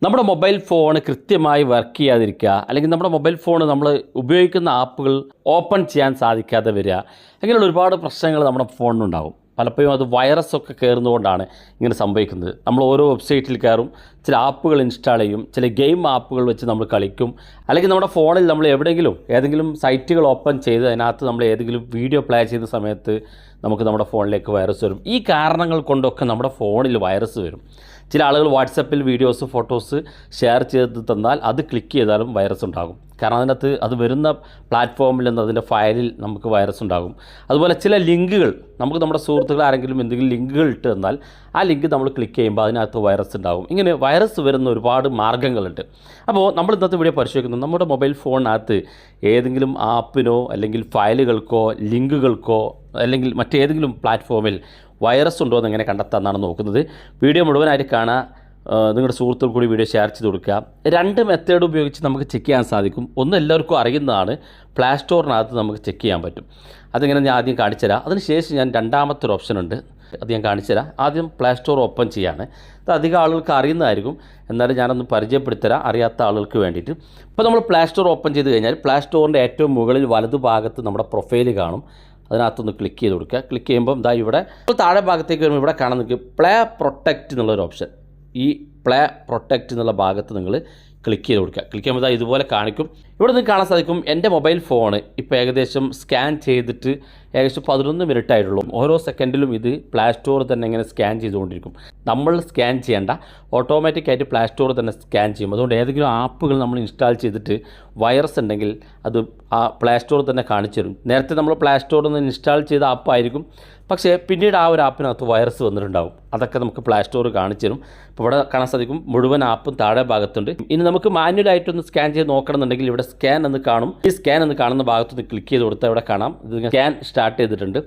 നമ്മുടെ mobile phone കൃത്യമായി work ചെയ്യാതിരിക്കുക, അല്ലെങ്കിൽ നമ്മുടെ മൊബൈൽ ഫോൺ നമ്മൾ ഉപയോഗിക്കുന്ന ആപ്പുകൾ ഓപ്പൺ ചെയ്യാൻ സാധിക്കാതെ വരിക, അങ്ങനെയുള്ള ഒരുപാട് പ്രശ്നങ്ങൾ നമ്മുടെ ഫോണിനുണ്ടാകും. പലപ്പോഴും അത് വൈറസൊക്കെ കയറുന്നതുകൊണ്ടാണ് ഇങ്ങനെ സംഭവിക്കുന്നത്. നമ്മൾ ഓരോ വെബ്സൈറ്റിൽ കയറും, ചില ആപ്പുകൾ ഇൻസ്റ്റാൾ ചെയ്യും, ചില ഗെയിം ആപ്പുകൾ വെച്ച് നമ്മൾ കളിക്കും, അല്ലെങ്കിൽ നമ്മുടെ ഫോണിൽ നമ്മൾ ഏതെങ്കിലും സൈറ്റുകൾ ഓപ്പൺ ചെയ്ത് അതിനകത്ത് നമ്മൾ ഏതെങ്കിലും വീഡിയോ പ്ലേ ചെയ്യുന്ന സമയത്ത് നമുക്ക് നമ്മുടെ ഫോണിലേക്ക് വൈറസ് വരും. ഈ കാരണങ്ങൾ കൊണ്ടൊക്കെ നമ്മുടെ ഫോണിൽ വൈറസ് വരും. ചില ആളുകൾ വാട്സപ്പിൽ വീഡിയോസ് ഫോട്ടോസ് ഷെയർ ചെയ്ത് തന്നാൽ അത് ക്ലിക്ക് ചെയ്താലും വൈറസ് ഉണ്ടാകും. കാരണം അതിനകത്ത് അത് വരുന്ന പ്ലാറ്റ്ഫോമിൽ നിന്ന് അതിൻ്റെ ഫയലിൽ നമുക്ക് വൈറസ് ഉണ്ടാകും. അതുപോലെ ചില ലിങ്കുകൾ നമ്മുടെ സുഹൃത്തുക്കൾ ആരെങ്കിലും എന്തെങ്കിലും ലിങ്കുകൾ ഇട്ട് തന്നാൽ ആ ലിങ്ക് നമ്മൾ ക്ലിക്ക് ചെയ്യുമ്പോൾ അതിനകത്ത് വൈറസ് ഉണ്ടാകും. ഇങ്ങനെ വൈറസ് വരുന്ന ഒരുപാട് മാർഗ്ഗങ്ങളുണ്ട്. അപ്പോൾ നമ്മൾ ഇന്നത്തെ വീഡിയോ പരിശോധിക്കുന്നത് നമ്മുടെ മൊബൈൽ ഫോണിനകത്ത് ഏതെങ്കിലും ആപ്പിനോ അല്ലെങ്കിൽ ഫയലുകൾക്കോ ലിങ്കുകൾക്കോ അല്ലെങ്കിൽ മറ്റേതെങ്കിലും പ്ലാറ്റ്ഫോമിൽ വൈറസ് ഉണ്ടോ എന്ന് എങ്ങനെ കണ്ടെത്താമെന്നാണ് നോക്കുന്നത്. വീഡിയോ മുഴുവനായിട്ട് കാണാൻ നിങ്ങളുടെ സുഹൃത്തുക്കൾ കൂടി വീഡിയോ ഷെയർ ചെയ്ത് കൊടുക്കുക. രണ്ട് മെത്തേഡ് ഉപയോഗിച്ച് നമുക്ക് ചെക്ക് ചെയ്യാൻ സാധിക്കും. ഒന്ന് എല്ലാവർക്കും അറിയുന്നതാണ്, പ്ലേ സ്റ്റോറിനകത്ത് നമുക്ക് ചെക്ക് ചെയ്യാൻ പറ്റും. അതിങ്ങനെ ഞാൻ ആദ്യം കാണിച്ചുതരാം. അതിനുശേഷം ഞാൻ രണ്ടാമത്തെ ഒരു ഓപ്ഷൻ ഉണ്ട്, അത് ഞാൻ കാണിച്ചുതരാം. ആദ്യം പ്ലേ സ്റ്റോർ ഓപ്പൺ ചെയ്യാണ്. അത് അധികം ആളുകൾക്ക് അറിയുന്നതായിരിക്കും, എന്നാലും ഞാനൊന്ന് പരിചയപ്പെടുത്തരാം അറിയാത്ത ആളുകൾക്ക് വേണ്ടിയിട്ട്. ഇപ്പോൾ നമ്മൾ പ്ലേ സ്റ്റോർ ഓപ്പൺ ചെയ്ത് കഴിഞ്ഞാൽ പ്ലേ സ്റ്റോറിൻ്റെ ഏറ്റവും മുകളിൽ വലതുഭാഗത്ത് നമ്മുടെ പ്രൊഫൈൽ കാണും. അതിനകത്തൊന്ന് ക്ലിക്ക് ചെയ്ത് കൊടുക്കുക. ക്ലിക്ക് ചെയ്യുമ്പം ഇതാ ഇവിടെ താഴെ ഭാഗത്തേക്ക് വരുമ്പോൾ ഇവിടെ കാണാൻ നിങ്ങൾക്ക് പ്ലേ പ്രൊട്ടക്റ്റ് എന്നുള്ളൊരു ഓപ്ഷൻ. ഈ പ്ലേ പ്രൊട്ടക്റ്റ് എന്നുള്ള ഭാഗത്ത് നിങ്ങൾ ക്ലിക്ക് ചെയ്ത് കൊടുക്കുക. ക്ലിക്ക് ചെയ്യുമ്പോൾ ഇതുപോലെ കാണിക്കും. ഇവിടെ നിങ്ങൾക്ക് കാണാൻ സാധിക്കും എൻ്റെ മൊബൈൽ ഫോണ് ഇപ്പോൾ ഏകദേശം സ്കാൻ ചെയ്തിട്ട് ഏകദേശം 11 മിനിറ്റ് ആയിട്ടുള്ളൂ. ഓരോ സെക്കൻഡിലും ഇത് പ്ലേ സ്റ്റോർ തന്നെ ഇങ്ങനെ സ്കാൻ ചെയ്തുകൊണ്ടിരിക്കും. നമ്മൾ സ്കാൻ ചെയ്യേണ്ട, ഓട്ടോമാറ്റിക്കായിട്ട് പ്ലേ സ്റ്റോർ തന്നെ സ്കാൻ ചെയ്യും. അതുകൊണ്ട് ഏതെങ്കിലും ആപ്പുകൾ നമ്മൾ ഇൻസ്റ്റാൾ ചെയ്തിട്ട് വൈറസ് ഉണ്ടെങ്കിൽ അത് ആ പ്ലേ സ്റ്റോർ തന്നെ കാണിച്ചു തരും. നേരത്തെ നമ്മൾ പ്ലേ സ്റ്റോറിൽ നിന്ന് ഇൻസ്റ്റാൾ ചെയ്ത ആപ്പായിരിക്കും, പക്ഷേ പിന്നീട് ആ ഒരു ആപ്പിനകത്ത് വൈറസ് വന്നിട്ടുണ്ടാവും. അതൊക്കെ നമുക്ക് പ്ലേ സ്റ്റോർ കാണിച്ചു തരും. ഇപ്പോൾ ഇവിടെ കാണാൻ സാധിക്കും മുഴുവൻ ആപ്പും താഴെ ഭാഗത്തുണ്ട്. ഇനി നമുക്ക് മാനുവലായിട്ടൊന്ന് സ്കാൻ ചെയ്ത് നോക്കണമെന്നുണ്ടെങ്കിൽ ഇവിടെ സ്കാൻ എന്ന് കാണും. ഈ സ്കാൻ എന്ന് കാണുന്ന ഭാഗത്തൊന്ന് ക്ലിക്ക് ചെയ്ത് കൊടുത്താൽ ഇവിടെ കാണാം ഇത് സ്കാൻ സ്റ്റാർട്ട് ചെയ്തിട്ടുണ്ട്.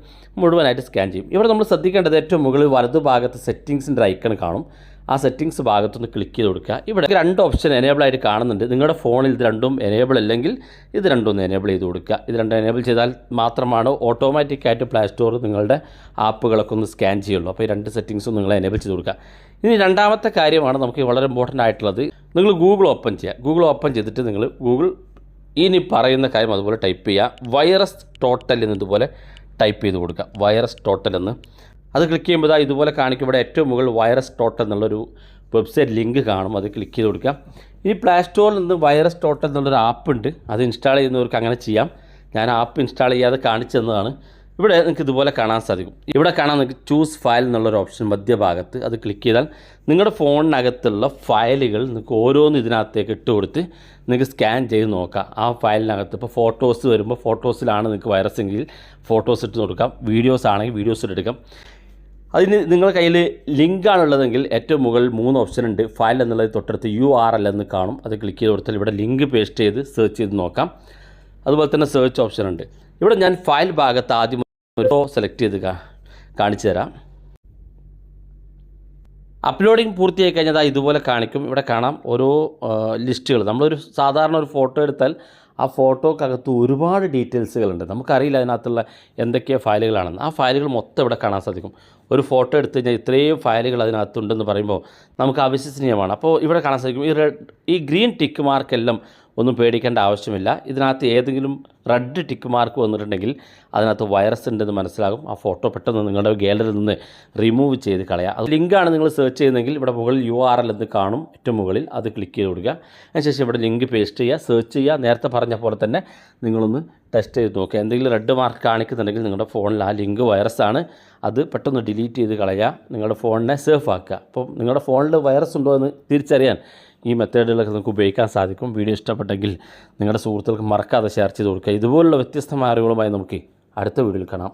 മുഴുവനായിട്ട് സ്കാൻ ചെയ്യും. ഇവിടെ നമ്മൾ ശ്രദ്ധിക്കേണ്ടത് ഏറ്റവും മുകളിൽ വലതു ഭാഗത്ത് സെറ്റിങ്സിൻ്റെ ഐക്കൺ കാണും. ആ സെറ്റിങ്സ് ഭാഗത്തൊന്ന് ക്ലിക്ക് ചെയ്ത് കൊടുക്കുക. ഇവിടെ രണ്ട് ഓപ്ഷൻ എനേബിൾ ആയിട്ട് കാണുന്നുണ്ട്. നിങ്ങളുടെ ഫോണിൽ ഇത് രണ്ടും എനേബിൾ അല്ലെങ്കിൽ ഇത് രണ്ടും ഒന്ന് എനേബിൾ ചെയ്ത് കൊടുക്കുക. ഇത് രണ്ടും എനേബിൾ ചെയ്താൽ മാത്രമാണ് ഓട്ടോമാറ്റിക്കായിട്ട് പ്ലേ സ്റ്റോർ നിങ്ങളുടെ ആപ്പുകളൊക്കെ ഒന്ന് സ്കാൻ ചെയ്യുള്ളൂ. അപ്പോൾ ഈ രണ്ട് സെറ്റിങ്സും നിങ്ങൾ എനേബിൾ ചെയ്ത് കൊടുക്കുക. ഇനി രണ്ടാമത്തെ കാര്യമാണ് നമുക്ക് വളരെ ഇമ്പോർട്ടൻ്റ് ആയിട്ടുള്ളത്. നിങ്ങൾ ഗൂഗിൾ ഓപ്പൺ ചെയ്യുക. ഗൂഗിൾ ഓപ്പൺ ചെയ്തിട്ട് നിങ്ങൾ ഗൂഗിൾ ഇനി പറയുന്ന കാര്യം അതുപോലെ ടൈപ്പ് ചെയ്യുക. വൈറസ് ടോട്ടൽ എന്നതുപോലെ ടൈപ്പ് ചെയ്ത് കൊടുക്കുക. വൈറസ് ടോട്ടൽ എന്ന് അത് ക്ലിക്ക് ചെയ്യുമ്പോൾ ഇതുപോലെ കാണിക്കും. ഇവിടെ ഏറ്റവും മുകളിൽ വൈറസ് ടോട്ടൽ എന്നുള്ളൊരു വെബ്സൈറ്റ് ലിങ്ക് കാണും. അത് ക്ലിക്ക് ചെയ്ത് കൊടുക്കുക. ഇനി പ്ലേ സ്റ്റോറിൽ നിന്ന് വൈറസ് ടോട്ടൽ എന്നുള്ളൊരു ആപ്പ് ഉണ്ട്. അത് ഇൻസ്റ്റാൾ ചെയ്യുന്നവർക്ക് അങ്ങനെ ചെയ്യാം. ഞാൻ ആപ്പ് ഇൻസ്റ്റാൾ ചെയ്യാതെ കാണിച്ചു തന്നതാണ്. ഇവിടെ നിങ്ങൾക്ക് ഇതുപോലെ കാണാൻ സാധിക്കും. ഇവിടെ കാണാൻ നിങ്ങൾക്ക് ചൂസ് ഫയൽ എന്നുള്ളൊരു ഓപ്ഷൻ മധ്യഭാഗത്ത്. അത് ക്ലിക്ക് ചെയ്താൽ നിങ്ങളുടെ ഫോണിനകത്തുള്ള ഫയലുകൾ നിങ്ങൾക്ക് ഓരോന്ന് ഇതിനകത്തേക്ക് ഇട്ട് കൊടുത്ത് നിങ്ങൾക്ക് സ്കാൻ ചെയ്ത് നോക്കാം. ആ ഫയലിനകത്ത് ഇപ്പോൾ ഫോട്ടോസ് വരുമ്പോൾ ഫോട്ടോസിലാണ് നിങ്ങൾക്ക് വൈറസ് എങ്കിൽ ഫോട്ടോസ് ഇട്ട് കൊടുക്കാം. വീഡിയോസ് ആണെങ്കിൽ വീഡിയോസ് ഇട്ടെടുക്കാം. അതിന് നിങ്ങളുടെ കയ്യിൽ ലിങ്കാണുള്ളതെങ്കിൽ ഏറ്റവും മുകളിൽ 3 ഓപ്ഷൻ ഉണ്ട്. ഫയൽ എന്നുള്ളത് തൊട്ടടുത്ത് URL എന്ന് കാണും. അത് ക്ലിക്ക് ചെയ്ത് കൊടുത്താൽ ഇവിടെ ലിങ്ക് പേസ്റ്റ് ചെയ്ത് സെർച്ച് ചെയ്ത് നോക്കാം. അതുപോലെ തന്നെ സെർച്ച് ഓപ്ഷൻ ഉണ്ട്. ഇവിടെ ഞാൻ ഫയൽ ഭാഗത്ത് ആദ്യം ഒരു സെലക്ട് ചെയ്ത് കാണിച്ചു തരാം. അപ്ലോഡിങ് പൂർത്തിയായി കഴിഞ്ഞാൽ ഇതുപോലെ കാണിക്കും. ഇവിടെ കാണാം ഓരോ ലിസ്റ്റുകൾ. നമ്മളൊരു സാധാരണ ഒരു ഫോട്ടോ എടുത്താൽ ആ ഫോട്ടോക്കകത്ത് ഒരുപാട് ഡീറ്റെയിൽസുകളുണ്ട്. നമുക്കറിയില്ല അതിനകത്തുള്ള എന്തൊക്കെ ഫയലുകളാണെന്ന്. ആ ഫയലുകൾ മൊത്തം ഇവിടെ കാണാൻ സാധിക്കും. ഒരു ഫോട്ടോ എടുത്ത് കഴിഞ്ഞാൽ ഇത്രയും ഫയലുകൾ അതിനകത്തുണ്ടെന്ന് പറയുമ്പോൾ നമുക്ക് അവിശ്വസനീയമാണ്. അപ്പോൾ ഇവിടെ കാണാൻ സാധിക്കും ഈ ഗ്രീൻ ടിക്ക് മാർക്കെല്ലാം ഒന്നും പേടിക്കേണ്ട ആവശ്യമില്ല. ഇതിനകത്ത് ഏതെങ്കിലും റെഡ് ടിക്ക് മാർക്ക് വന്നിട്ടുണ്ടെങ്കിൽ അതിനകത്ത് വൈറസ് ഉണ്ടെന്ന് മനസ്സിലാകും. ആ ഫോട്ടോ പെട്ടെന്ന് നിങ്ങളുടെ ഗാലറിയിൽ നിന്ന് റിമൂവ് ചെയ്ത് കളയുക. അത് ലിങ്കാണ് നിങ്ങൾ സെർച്ച് ചെയ്യുന്നതെങ്കിൽ ഇവിടെ മുകളിൽ URL എന്ന് കാണും ഏറ്റവും മുകളിൽ. അത് ക്ലിക്ക് ചെയ്ത് കൊടുക്കുക. അതിനുശേഷം ഇവിടെ ലിങ്ക് പേസ്റ്റ് ചെയ്യുക, സെർച്ച് ചെയ്യുക. നേരത്തെ പറഞ്ഞ പോലെ തന്നെ നിങ്ങളൊന്ന് ടെസ്റ്റ് ചെയ്ത് നോക്കുക. എന്തെങ്കിലും റെഡ് മാർക്ക് കാണിക്കുന്നുണ്ടെങ്കിൽ നിങ്ങളുടെ ഫോണിൽ ആ ലിങ്ക് വൈറസാണ്. അത് പെട്ടെന്ന് ഡിലീറ്റ് ചെയ്ത് കളയുക. നിങ്ങളുടെ ഫോണിനെ സേഫ് ആക്കുക. അപ്പം നിങ്ങളുടെ ഫോണിൽ വൈറസ് ഉണ്ടോ എന്ന് തിരിച്ചറിയാൻ ഈ മെത്തേഡുകളൊക്കെ നമുക്ക് ഉപയോഗിക്കാൻ സാധിക്കും. വീഡിയോ ഇഷ്ടപ്പെട്ടെങ്കിൽ നിങ്ങളുടെ സുഹൃത്തുക്കൾക്ക് മറക്കാതെ ഷെയർ ചെയ്ത് കൊടുക്കുക. ഇതുപോലുള്ള വ്യത്യസ്തമായ അറിവുകളുമായി നമുക്ക് അടുത്ത വീഡിയോയിൽ കാണാം.